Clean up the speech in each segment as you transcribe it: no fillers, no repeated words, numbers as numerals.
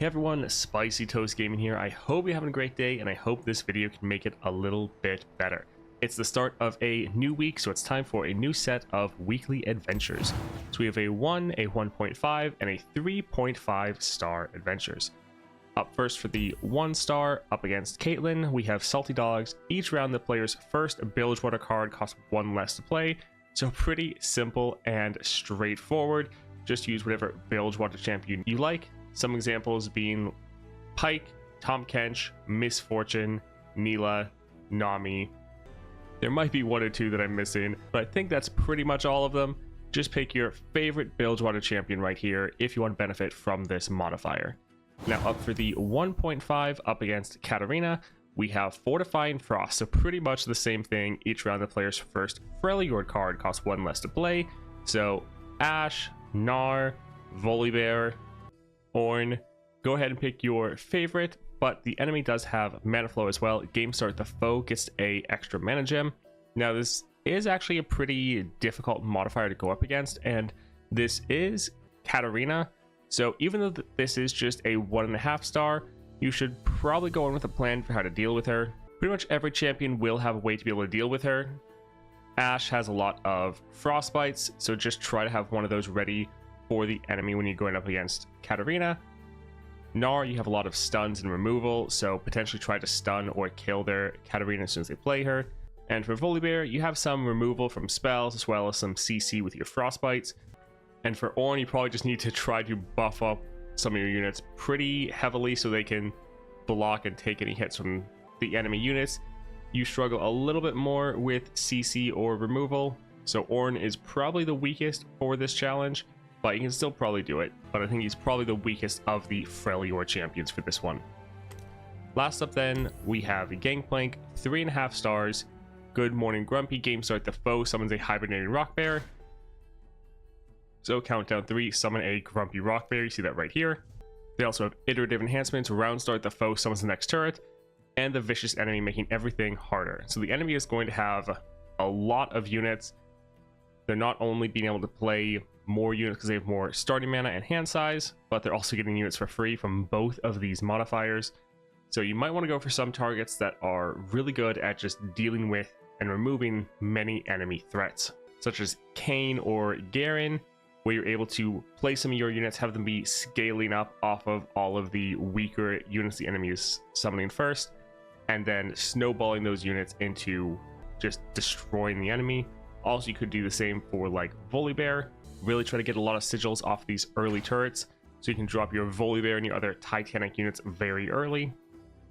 Hey everyone, Spicy Toast Gaming here. I hope you're having a great day and I hope this video can make it a little bit better. It's the start of a new week, so it's time for a new set of weekly adventures. So we have a 1, a 1.5, and a 3.5 star adventures. Up first for the 1 star, up against Caitlin, we have Salty Dogs. Each round the player's first Bilgewater card costs 1 less to play, so pretty simple and straightforward. Just use whatever Bilgewater champion you like. Some examples being Pike, Tom Kench, Misfortune, Neela, Nami. There might be 1 or 2 that I'm missing, but I think that's pretty much all of them. Just pick your favorite Bilgewater champion right here if you want to benefit from this modifier. Now up for the 1.5 up against Katarina, we have Fortify Frost, so pretty much the same thing. Each round the player's first Freljord card costs 1 less to play. So Ashe, Nar, Volibear, Ornn, go ahead and pick your favorite, but the enemy does have mana flow as well. Game start, the foe gets a extra mana gem. Now this is actually a pretty difficult modifier to go up against, and this is Katarina. So even though this is just a 1.5 star, you should probably go in with a plan for how to deal with her. Pretty much every champion will have a way to be able to deal with her. Ashe has a lot of frostbites, so just try to have one of those ready for the enemy when you're going up against Katarina. Nar, you have a lot of stuns and removal, so potentially try to stun or kill their Katarina as soon as they play her. And for Volibear, you have some removal from spells as well as some CC with your frostbites. And for Ornn, you probably just need to try to buff up some of your units pretty heavily so they can block and take any hits from the enemy units. You struggle a little bit more with CC or removal, so Ornn is probably the weakest for this challenge, but you can still probably do it. But I think he's probably the weakest of the Freljord champions for this one. Last up then, we have Gangplank, 3.5 stars. Good Morning Grumpy, game start, the foe summons a hibernating rock bear. So countdown 3, summon a grumpy rock bear, you see that right here. They also have iterative enhancements, round start, the foe summons the next turret, and the vicious enemy, making everything harder. So the enemy is going to have a lot of units. They're not only being able to play more units because they have more starting mana and hand size, but they're also getting units for free from both of these modifiers. So you might want to go for some targets that are really good at just dealing with and removing many enemy threats, such as Kayn or Garen, where you're able to play some of your units, have them be scaling up off of all of the weaker units the enemy is summoning first, and then snowballing those units into just destroying the enemy. Also, you could do the same for like Volibear. Really try to get a lot of sigils off these early turrets, so you can drop your Volibear and your other Titanic units very early.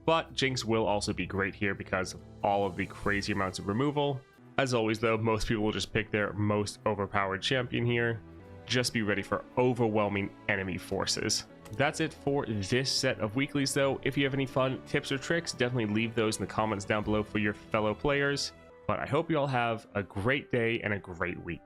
But Jinx will also be great here because of all of the crazy amounts of removal. As always though, most people will just pick their most overpowered champion here. Just be ready for overwhelming enemy forces. That's it for this set of weeklies though. If you have any fun tips or tricks, definitely leave those in the comments down below for your fellow players. But I hope you all have a great day and a great week.